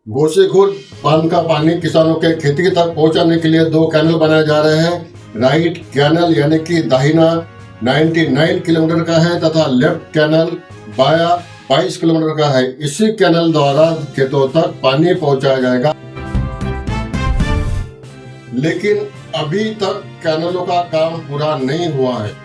गोसीखुर्द बांध का पानी किसानों के खेती तक पहुंचाने के लिए 2 कैनल बनाए जा रहे हैं। राइट कैनल यानी कि दाहिना 99 किलोमीटर का है तथा लेफ्ट कैनल बाया 22 किलोमीटर का है। इसी कैनल द्वारा खेतों तक पानी पहुंचाया जाएगा, लेकिन अभी तक कैनलों का काम पूरा नहीं हुआ है।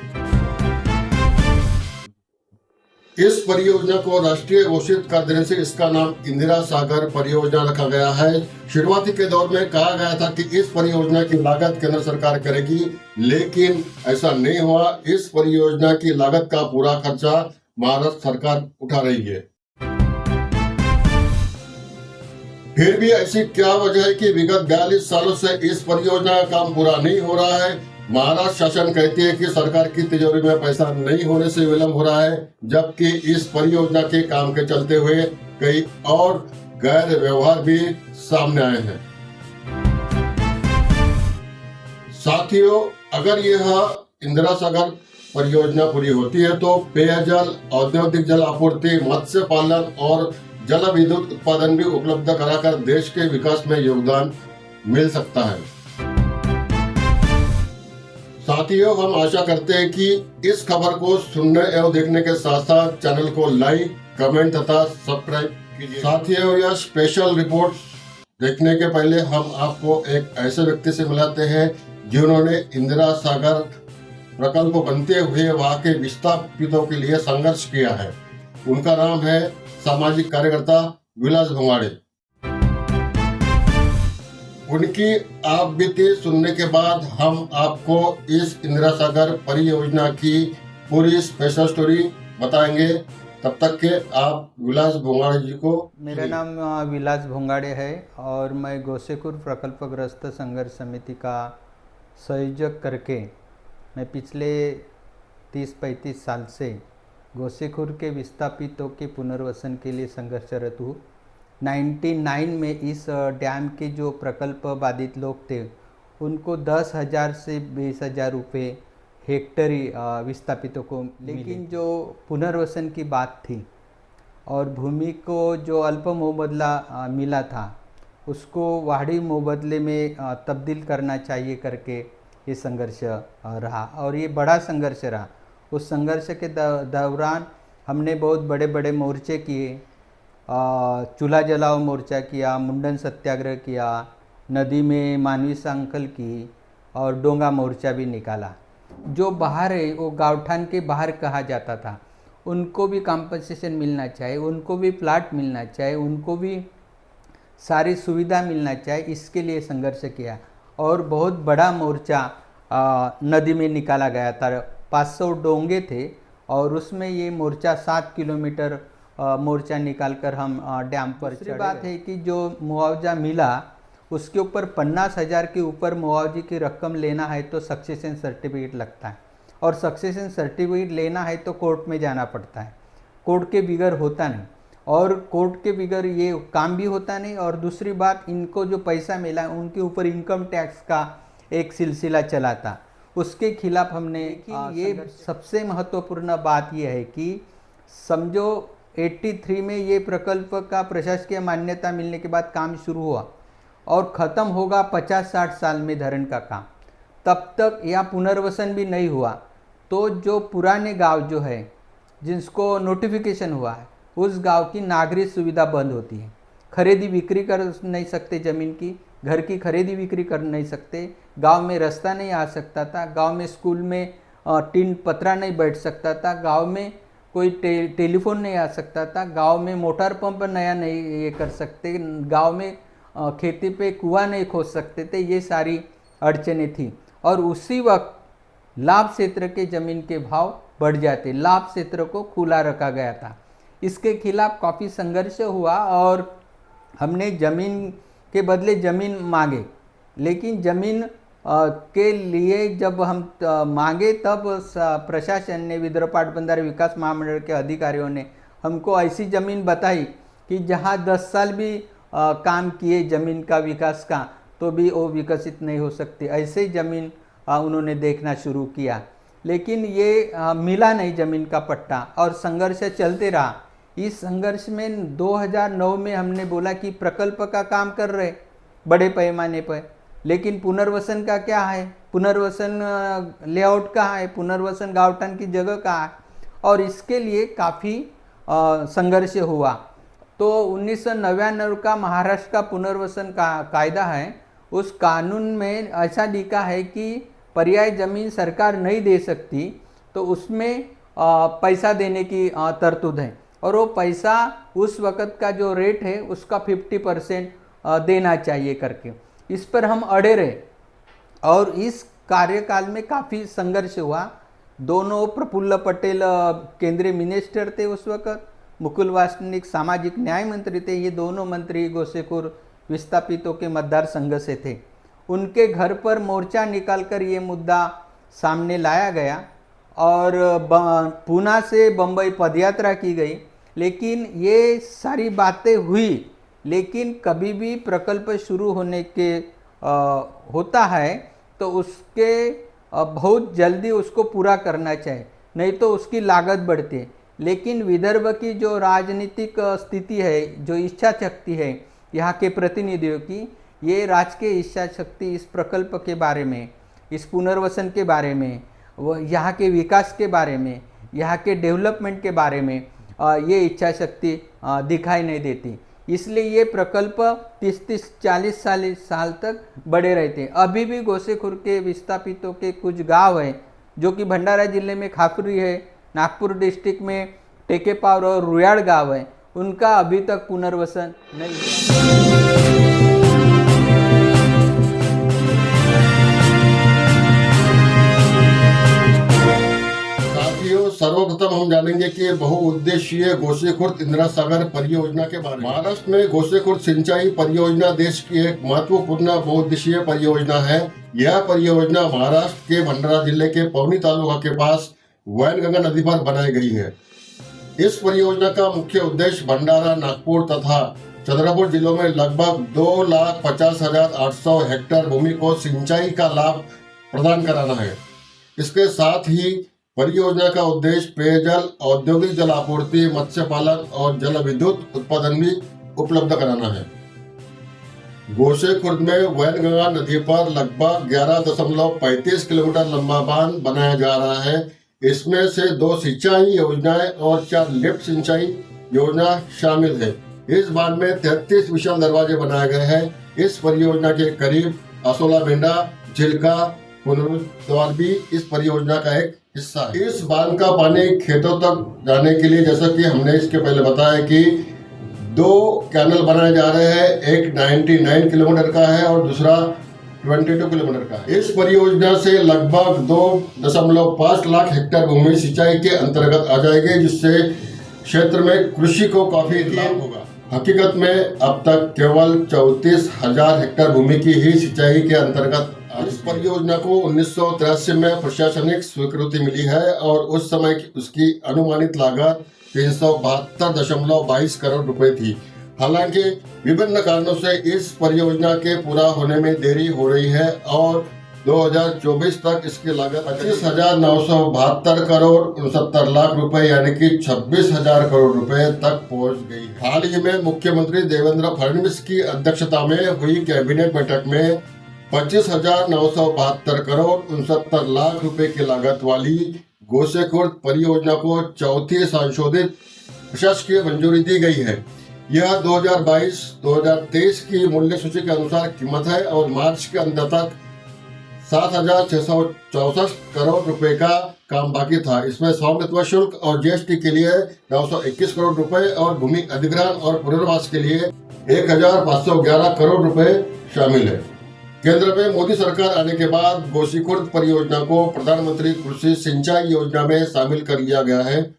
इस परियोजना को राष्ट्रीय घोषित कर देने से इसका नाम इंदिरा सागर परियोजना रखा गया है। शुरुआती के दौर में कहा गया था कि इस परियोजना की लागत केंद्र सरकार करेगी, लेकिन ऐसा नहीं हुआ। इस परियोजना की लागत का पूरा खर्चा महाराष्ट्र सरकार उठा रही है। फिर भी ऐसी क्या वजह है कि विगत 42 सालों से इस परियोजना का काम पूरा नहीं हो रहा है? महाराष्ट्र शासन कहती है कि सरकार की तिजोरी में पैसा नहीं होने से विलंब हो रहा है, जबकि इस परियोजना के काम के चलते हुए कई और गैर व्यवहार भी सामने आए हैं। साथियों, अगर यह इंदिरा सागर परियोजना पूरी होती है तो पेयजल, औद्योगिक जल आपूर्ति, मत्स्य पालन और जल विद्युत उत्पादन भी उपलब्ध कराकर देश के विकास में योगदान मिल सकता है। साथियों, हम आशा करते हैं कि इस खबर को सुनने एवं देखने के साथ साथ चैनल को लाइक, कमेंट तथा सब्सक्राइब कीजिए। साथियों, यह स्पेशल रिपोर्ट देखने के पहले हम आपको एक ऐसे व्यक्ति से मिलाते हैं जिन्होंने इंदिरा सागर प्रकल्प बनते हुए वहां के विस्थापितों के लिए संघर्ष किया है। उनका नाम है सामाजिक कार्यकर्ता विलास भोंगाड़े। उनकी आप बीती सुनने के बाद हम आपको इस इंदिरा सागर परियोजना की पूरी स्पेशल स्टोरी बताएंगे। तब तक के आप विलास भोंगाड़े जी को। मेरा नाम विलास भोंगाड़े है और मैं गोसेखुर्द प्रकल्पग्रस्त संघर्ष समिति का संयोजक करके मैं पिछले 30-35 साल से गोसेखुर्द के विस्थापितों के पुनर्वसन के लिए संघर्षरत हूँ। 99 में इस डैम के जो प्रकल्प बाधित लोग थे उनको 10,000 से 20,000 रुपये हेक्टरी विस्थापितों को, लेकिन जो पुनर्वसन की बात थी और भूमि को जो अल्प मुबदला मिला था उसको वाड़ी मुबदले में तब्दील करना चाहिए करके ये संघर्ष रहा और ये बड़ा संघर्ष रहा। उस संघर्ष के दौरान हमने बहुत बड़े बड़े मोर्चे किए, चूल्हा जलाओ मोर्चा किया, मुंडन सत्याग्रह किया, नदी में मानवी सांकल की और डोंगा मोर्चा भी निकाला। जो बाहर है वो गाँवठान के बाहर कहा जाता था, उनको भी कॉम्पनसेशन मिलना चाहिए, उनको भी प्लाट मिलना चाहिए, उनको भी सारी सुविधा मिलना चाहिए। इसके लिए संघर्ष किया और बहुत बड़ा मोर्चा नदी में निकाला गया था। 500 डोंगे थे और उसमें ये मोर्चा 7 किलोमीटर मोर्चा निकालकर हम डैम पर चढ़े। बात है कि जो मुआवजा मिला उसके ऊपर 50,000 के ऊपर मुआवजे की रकम लेना है तो सक्सेशन सर्टिफिकेट लगता है और सक्सेशन सर्टिफिकेट लेना है तो कोर्ट में जाना पड़ता है। कोर्ट के बिगर होता नहीं और कोर्ट के बिगर ये काम भी होता नहीं। और दूसरी बात, इनको जो पैसा मिला उनके ऊपर इनकम टैक्स का एक सिलसिला चला था, उसके खिलाफ हमने ये सबसे महत्वपूर्ण बात यह है कि समझो 83 में ये प्रकल्प का प्रशासकीय मान्यता मिलने के बाद काम शुरू हुआ और ख़त्म होगा 50-60 साल में धरण का काम, तब तक यह पुनर्वसन भी नहीं हुआ। तो जो पुराने गांव जो है जिसको नोटिफिकेशन हुआ है उस गांव की नागरिक सुविधा बंद होती है। खरीदी बिक्री कर नहीं सकते, ज़मीन की घर की खरीदी बिक्री कर नहीं सकते, गांव में रास्ता नहीं आ सकता था, गांव में स्कूल में टीन पतरा नहीं बैठ सकता था, गांव में कोई टेलीफोन नहीं आ सकता था, गांव में मोटर पंप नया नहीं ये कर सकते, गांव में खेती पे कुआं नहीं खोद सकते थे। ये सारी अड़चनें थी और उसी वक्त लाभ क्षेत्र के ज़मीन के भाव बढ़ जाते, लाभ क्षेत्र को खुला रखा गया था। इसके खिलाफ काफ़ी संघर्ष हुआ और हमने ज़मीन के बदले ज़मीन मांगे, लेकिन ज़मीन के लिए जब हम मांगे तब प्रशासन ने, विदर्भ पाटबंधारे विकास महामंडल के अधिकारियों ने हमको ऐसी ज़मीन बताई कि जहां 10 साल भी काम किए ज़मीन का विकास का तो भी वो विकसित नहीं हो सकती। ऐसे ज़मीन उन्होंने देखना शुरू किया, लेकिन ये मिला नहीं ज़मीन का पट्टा और संघर्ष चलते रहा। इस संघर्ष में 2009 में हमने बोला कि प्रकल्प का काम कर रहे बड़े पैमाने पर, लेकिन पुनर्वसन का क्या है, पुनर्वसन लेआउट कहाँ है, पुनर्वसन गावठान की जगह कहाँ है, और इसके लिए काफ़ी संघर्ष हुआ। तो 1999 का महाराष्ट्र का पुनर्वसन का कायदा है, उस कानून में ऐसा लिखा है कि पर्याय ज़मीन सरकार नहीं दे सकती, तो उसमें पैसा देने की तरतूद है, और वो पैसा उस वक़्त का जो रेट है उसका 50% देना चाहिए करके। इस पर हम अड़े रहे और इस कार्यकाल में काफ़ी संघर्ष हुआ। दोनों प्रफुल्ल पटेल केंद्रीय मिनिस्टर थे उस वक़्त, मुकुल वासनिक सामाजिक न्याय मंत्री थे। ये दोनों मंत्री गोसेखुर विस्थापितों के मतदार संघ से थे। उनके घर पर मोर्चा निकालकर ये मुद्दा सामने लाया गया और पूना से बम्बई पदयात्रा की गई। लेकिन ये सारी बातें हुई, लेकिन कभी भी प्रकल्प शुरू होने के होता है तो उसके बहुत जल्दी उसको पूरा करना चाहिए, नहीं तो उसकी लागत बढ़ती है। लेकिन विदर्भ की जो राजनीतिक स्थिति है, जो इच्छा शक्ति है यहाँ के प्रतिनिधियों की, ये राजकीय इच्छा शक्ति इस प्रकल्प के बारे में, इस पुनर्वसन के बारे में, वो यहाँ के विकास के बारे में, यहाँ के डेवलपमेंट के बारे में ये इच्छा शक्ति दिखाई नहीं देती। इसलिए ये प्रकल्प 30-40 साल तक बड़े रहते हैं। अभी भी गोसेखुर के विस्थापितों के कुछ गांव हैं जो कि भंडारा जिले में खापरी है, नागपुर डिस्ट्रिक्ट में टेकेपावर और रुयाड़ गांव है, उनका अभी तक पुनर्वसन नहीं हुआ। सर्वप्रथम हम जानेंगे कि बहुउद्देशीय गोसेखुर्द इंदिरा सागर परियोजना के बारे में। महाराष्ट्र में गोसेखुर्द सिंचाई परियोजना देश की एक महत्वपूर्ण बहुउद्देशीय परियोजना है। यह परियोजना महाराष्ट्र के भंडारा जिले के पवनी तालुका के पास वैनगंगा नदी पर बनाई गई है। इस परियोजना का मुख्य उद्देश्य भंडारा, नागपुर तथा चंद्रपुर जिलों में लगभग 2,50,800 हेक्टेयर भूमि को सिंचाई का लाभ प्रदान कराना है। इसके साथ ही परियोजना का उद्देश्य पेयजल, औद्योगिक जल आपूर्ति, मत्स्य पालन और जल विद्युत उत्पादन भी उपलब्ध कराना है। गोसेखुर्द में वैनगंगा नदी पर लगभग 11.35 किलोमीटर लंबा बांध बनाया जा रहा है। इसमें से 2 सिंचाई योजनाएं और 4 लिफ्ट सिंचाई योजना शामिल है। इस बांध में 33 विशाल दरवाजे बनाए गए हैं। इस परियोजना के करीब असोला बेंडा, झिलका पुनरुद्वार भी इस परियोजना का एक हिस्सा है। इस बांध का पानी खेतों तक जाने के लिए, जैसा कि हमने इसके पहले बताया कि 2 कैनल बनाए जा रहे हैं, एक 99 किलोमीटर का है और दूसरा 22 किलोमीटर का है। इस परियोजना से लगभग 2.5 लाख हेक्टेयर भूमि सिंचाई के अंतर्गत आ जाएगी, जिससे क्षेत्र में कृषि को काफी लाभ होगा। हकीकत में अब तक केवल 34,000 हेक्टेयर भूमि की ही सिंचाई के अंतर्गत इस परियोजना को 1983 में प्रशासनिक स्वीकृति मिली है और उस समय उसकी अनुमानित लागत 372.22 करोड़ रुपए थी। हालांकि विभिन्न कारणों से इस परियोजना के पूरा होने में देरी हो रही है और 2024 तक इसकी लागत 25,972 करोड़ 69 लाख रुपए यानी कि 26,000 करोड़ रुपए तक पहुंच गई है। हाल ही में मुख्यमंत्री देवेंद्र फडणवीस की अध्यक्षता में हुई कैबिनेट बैठक में 25,972 करोड़ 69 लाख रुपए की लागत वाली गोसेखुर्द परियोजना को चौथी संशोधित प्रशासकीय मंजूरी दी गई है। यह 2022-2023 की मूल्य सूची के अनुसार कीमत है और मार्च के अंत तक 7,664 करोड़ रुपए का काम बाकी था। इसमें स्वामित्व शुल्क और जीएसटी के लिए 921 करोड़ रुपए और भूमि अधिग्रहण और पुनर्वास के लिए 1,511 करोड़ रुपए शामिल है। केंद्र में मोदी सरकार आने के बाद गोसेखुर्द परियोजना को प्रधानमंत्री कृषि सिंचाई योजना में शामिल कर लिया गया है।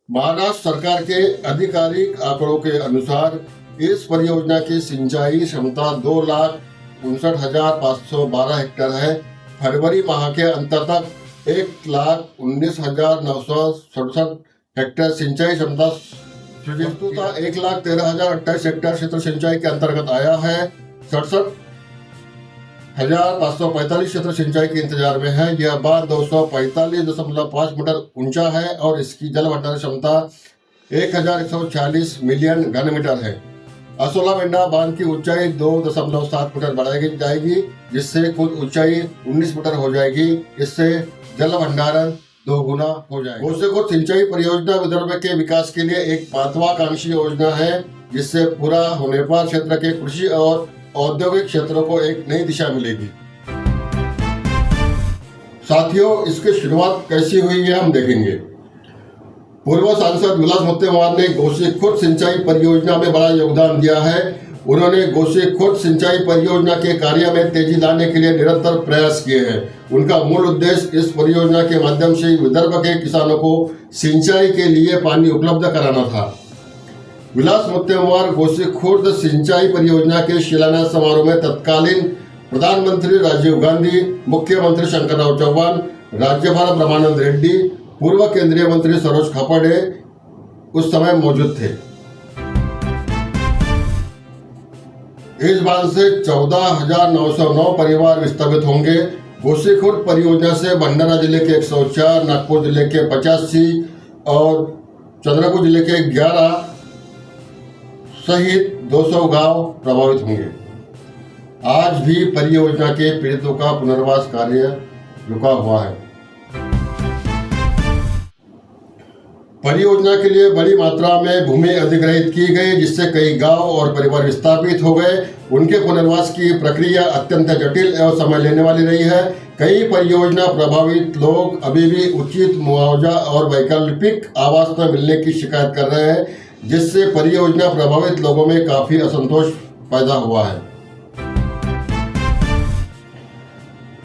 महाराष्ट्र सरकार के आधिकारिक आंकड़ों के अनुसार इस परियोजना की सिंचाई क्षमता 2,59,512 हेक्टेयर है। फरवरी माह के अंत तक 1,19,967 हेक्टेयर सिंचाई क्षमता 1,13,028 हेक्टेयर क्षेत्र सिंचाई के अंतर्गत आया है। 67,545 क्षेत्र सिंचाई के इंतजार में है। यह बांध 245.5 मीटर ऊंचा है और इसकी जल भंडारण क्षमता 1140 मिलियन घन मीटर है। असोला मेंढा बांध की ऊंचाई 2.7 मीटर बढ़ाई जाएगी, जिससे कुल ऊंचाई 19 मीटर हो जाएगी। इससे जल भंडारण 2 गुना हो जाएगा। गोसेखुर्द सिंचाई परियोजना विदर्भ के विकास के लिए एक महत्वाकांक्षी योजना है, जिससे पूरा होने पर क्षेत्र के कृषि और औद्योगिक क्षेत्रों को एक नई दिशा मिलेगी। साथियों, इसकी शुरुआत कैसी हुई है हम देखेंगे। पूर्व सांसद विलास मुत्तेमवार ने गोसेखुर्द सिंचाई परियोजना में बड़ा योगदान दिया है। उन्होंने गोसेखुर्द सिंचाई परियोजना के कार्य में तेजी लाने के लिए निरंतर प्रयास किए हैं। उनका मूल उद्देश्य इस परियोजना के माध्यम से विदर्भ के किसानों को सिंचाई के लिए पानी उपलब्ध कराना था। विलास मुत्तेमवार गोसेखुर्द सिंचाई परियोजना के शिलान्यास समारोह में तत्कालीन प्रधानमंत्री राजीव गांधी, मुख्यमंत्री शंकरराव चौहान, राज्यपाल ब्रह्मानंद रेड्डी, पूर्व केंद्रीय मंत्री सरोज खापड़े उस समय मौजूद थे। इस बांध से 14,909 परिवार विस्थापित होंगे। गोसेखुर्द परियोजना से भंडारा जिले के 104, नागपुर जिले के 85 और चंद्रपुर जिले के 11 सहित 200 गांव प्रभावित होंगे। आज भी परियोजना के पीड़ितों का पुनर्वास कार्य रुका हुआ है। परियोजना के लिए बड़ी मात्रा में भूमि अधिग्रहित की गई, जिससे कई गांव और परिवार विस्थापित हो गए। उनके पुनर्वास की प्रक्रिया अत्यंत जटिल एवं समय लेने वाली रही है। कई परियोजना प्रभावित लोग अभी भी उचित मुआवजा और वैकल्पिक आवास न मिलने की शिकायत कर रहे हैं, जिससे परियोजना प्रभावित लोगों में काफी असंतोष पैदा हुआ है।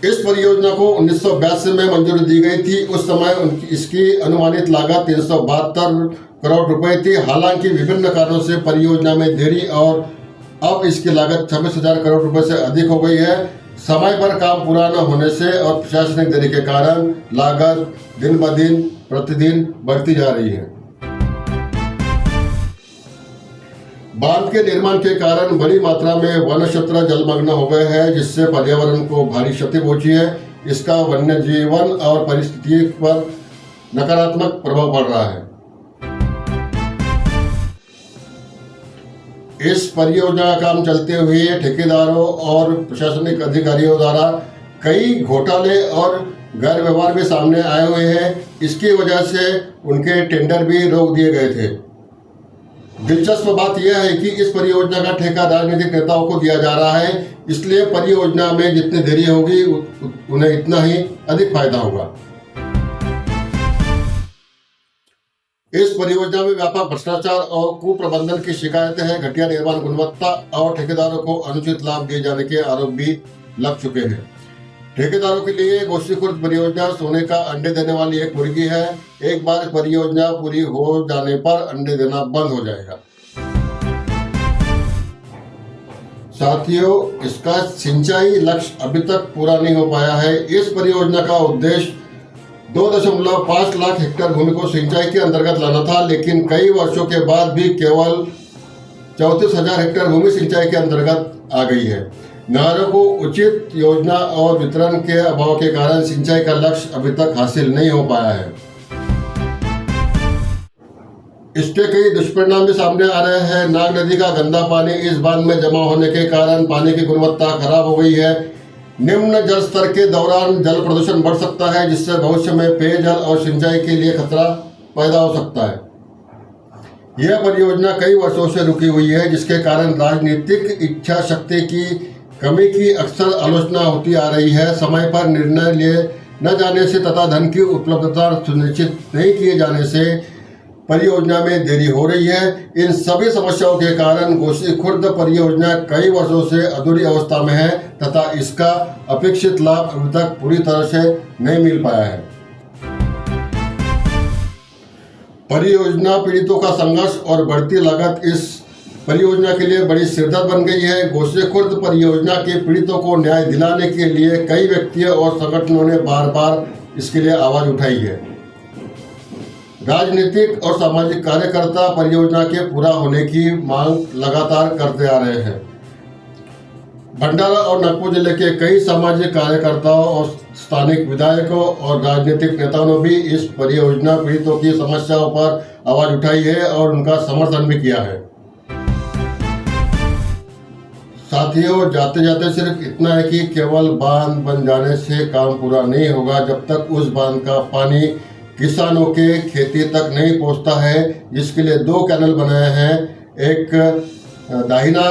इस परियोजना को 1982 में मंजूरी दी गई थी। उस समय इसकी अनुमानित लागत 372 करोड़ रुपए थी। हालांकि विभिन्न कारणों से परियोजना में देरी और अब इसकी लागत 26,000 करोड़ रुपए से अधिक हो गई है। समय पर काम पूरा न होने से और प्रशासनिक देरी के कारण लागत दिन ब दिन प्रतिदिन बढ़ती जा रही है। बांध के निर्माण के कारण बड़ी मात्रा में वन क्षेत्र जलमग्न हो गए हैं, जिससे पर्यावरण को भारी क्षति पहुंची है। इसका वन्य जीवन और परिस्थिति पर नकारात्मक प्रभाव पड़ रहा है। इस परियोजना का काम चलते हुए ठेकेदारों और प्रशासनिक अधिकारियों द्वारा कई घोटाले और गैर व्यवहार भी सामने आए हुए हैं। इसकी वजह से उनके टेंडर भी रोक दिए गए थे। दिलचस्प बात यह है कि इस परियोजना का ठेका राजनीतिक नेताओं को दिया जा रहा है, इसलिए परियोजना में जितनी देरी होगी उन्हें इतना ही अधिक फायदा होगा। इस परियोजना में व्यापक भ्रष्टाचार और कुप्रबंधन की शिकायतें हैं। घटिया निर्माण गुणवत्ता और ठेकेदारों को अनुचित लाभ दिए जाने के आरोप भी लग चुके हैं। ठेकेदारों के लिए गोसेखुर्द परियोजना सोने का अंडे देने वाली एक मुर्गी है। एक बार परियोजना पूरी हो जाने पर अंडे देना बंद हो जाएगा। साथियों, इसका सिंचाई लक्ष्य अभी तक पूरा नहीं हो पाया है। इस परियोजना का उद्देश्य 2.5 लाख हेक्टेयर भूमि को सिंचाई के अंतर्गत लाना था, लेकिन कई वर्षों के बाद भी केवल 34,000 हेक्टेयर भूमि सिंचाई के अंतर्गत आ गई है। नहरों को उचित योजना और वितरण के अभाव के कारण सिंचाई का लक्ष्य अभी तक हासिल नहीं हो पाया है। इसके कई दुष्परिणाम भी सामने आ रहे हैं। नाग नदी का गंदा पानी इस बांध में जमा होने के कारण पानी की गुणवत्ता खराब हो गई है। निम्न जल स्तर के दौरान जल प्रदूषण बढ़ सकता है, जिससे भविष्य में पेयजल और सिंचाई के लिए खतरा पैदा हो सकता है। यह परियोजना कई वर्षों से रुकी हुई है, जिसके कारण राजनीतिक इच्छा शक्ति की कमी की अक्सर आलोचना होती आ रही है। समय पर निर्णय लिए न जाने से तथा धन की उपलब्धता सुनिश्चित नहीं किए जाने से परियोजना में देरी हो रही है। इन सभी समस्याओं के कारण गोसेखुर्द परियोजना कई वर्षों से अधूरी अवस्था में है तथा इसका अपेक्षित लाभ अभी तक पूरी तरह से नहीं मिल पाया है। परियोजना पीड़ितों का संघर्ष और बढ़ती लागत इस परियोजना के लिए बड़ी सिरदर्द बन गई है। गोसेखुर्द परियोजना के पीड़ितों को न्याय दिलाने के लिए कई व्यक्तियों और संगठनों ने बार बार इसके लिए आवाज उठाई है। राजनीतिक और सामाजिक कार्यकर्ता परियोजना के पूरा होने की मांग लगातार करते आ रहे हैं। भंडारा और नागपुर जिले के कई सामाजिक कार्यकर्ताओं और स्थानिक विधायकों और राजनीतिक नेताओं ने भी इस परियोजना पीड़ितों की समस्याओं पर आवाज उठाई है और उनका समर्थन भी किया है। साथियों, जाते जाते सिर्फ इतना है कि केवल बांध बन जाने से काम पूरा नहीं होगा जब तक उस बांध का पानी किसानों के खेती तक नहीं पहुंचता है, जिसके लिए 2 कैनल बनाए हैं। एक दाहिना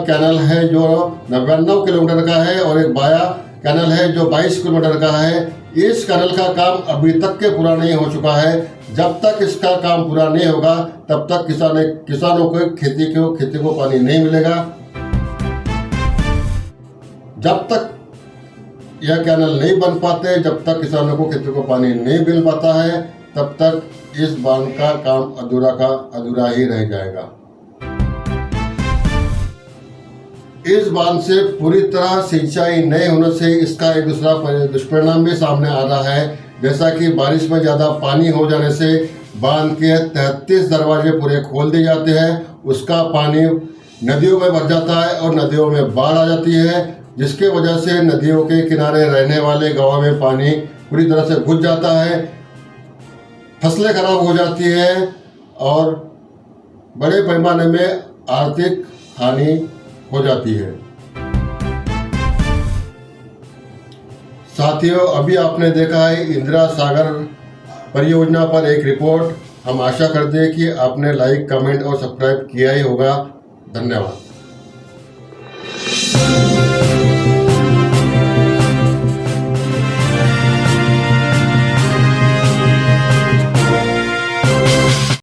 कैनल है जो 99 किलोमीटर का है और एक बाया कैनल है जो 22 किलोमीटर का है। इस कैनल का काम अभी तक के पूरा नहीं हो चुका है। जब तक इसका काम पूरा नहीं होगा तब तक किसानों को खेती को पानी नहीं मिलेगा। जब तक यह कैनल नहीं बन पाते, जब तक किसानों को खेती को पानी नहीं मिल पाता है, तब तक इस बांध का काम अधूरा ही रह जाएगा। इस बांध से पूरी तरह सिंचाई नहीं होने से इसका एक दूसरा दुष्परिणाम भी सामने आ रहा है, जैसा कि बारिश में ज़्यादा पानी हो जाने से बांध के 33 दरवाजे पूरे खोल दिए जाते हैं। उसका पानी नदियों में भर जाता है और नदियों में बाढ़ आ जाती है, जिसके वजह से नदियों के किनारे रहने वाले गांवों में पानी पूरी तरह से घुस जाता है, फसलें खराब हो जाती है और बड़े पैमाने में आर्थिक हानि हो जाती है। साथियों, अभी आपने देखा है इंदिरा सागर परियोजना पर एक रिपोर्ट। हम आशा करते हैं कि आपने लाइक, कमेंट और सब्सक्राइब किया ही होगा। धन्यवाद।